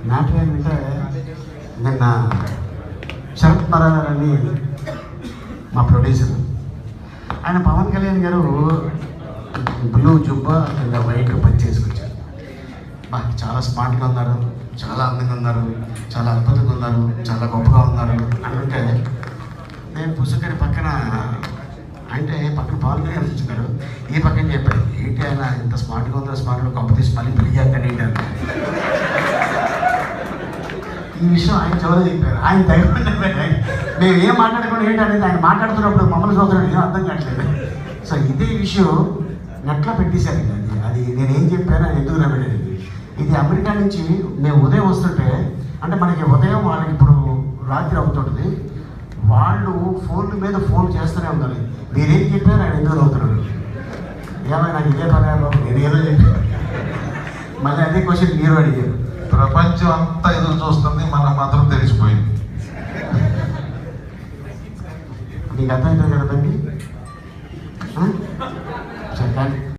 Matter ఏంటంటే నిన్న శరత్ మరార్ అని మా ప్రొడ్యూసర్, ఆయన పవన్ కళ్యాణ్ గారు బ్లూ జుబ్బా కింద వైట్ పని చేసుకొచ్చారు. చాలా స్మార్ట్గా ఉన్నారు, చాలా అందంగా ఉన్నారు, చాలా అద్భుతంగా ఉన్నారు, చాలా గొప్పగా ఉన్నారు అంటే నేను పుస్తకాన్ని పక్కన అంటే పక్కన పవన్ కళ్యాణ్ కూర్చున్నారు, ఈ పక్కన చెప్పాడు ఏంటి ఆయన ఇంత స్మార్ట్గా ఉందో, స్మార్ట్గా గొప్ప తీసి మళ్ళీ పెళ్లి చేస్తాను ఏంటి అంటే ఈ విషయం ఆయన చివరి చెప్పారు. ఆయన తగ్గకుండా మేము ఏం మాట్లాడుకోవడం ఏంటి అనేది ఆయన మాట్లాడుతున్నప్పుడు మమ్మల్ని చూస్తున్నాడు, ఏం అర్థం కావట్లేదు. సో ఇదే విషయం నెట్లో పెట్టేశారు. అది నేనేం చెప్పాను అది ఎందుకు రాబెట్టేది. ఇది అమెరికా నుంచి మేము ఉదయం వస్తుంటే అంటే మనకి ఉదయం వాళ్ళకి ఇప్పుడు రాత్రి అవుతుంటుంది, వాళ్ళు ఫోన్ల మీద ఫోన్ చేస్తూనే ఉండాలి. మీరేం చెప్పారు ఆయన ఎందుకు అవుతున్నాడు, ఏమైనా నాకు ఇదే పని బాబు నేను ఏదో చెప్పాను. మళ్ళీ అదే క్వశ్చన్ మీరు అడిగారు. ప్రపంచం అంతా ఎదురు చూస్తుంది, మనం మాత్రం తెలిసిపోయింది. మీకు అర్థమైంది కదా తండ్రి.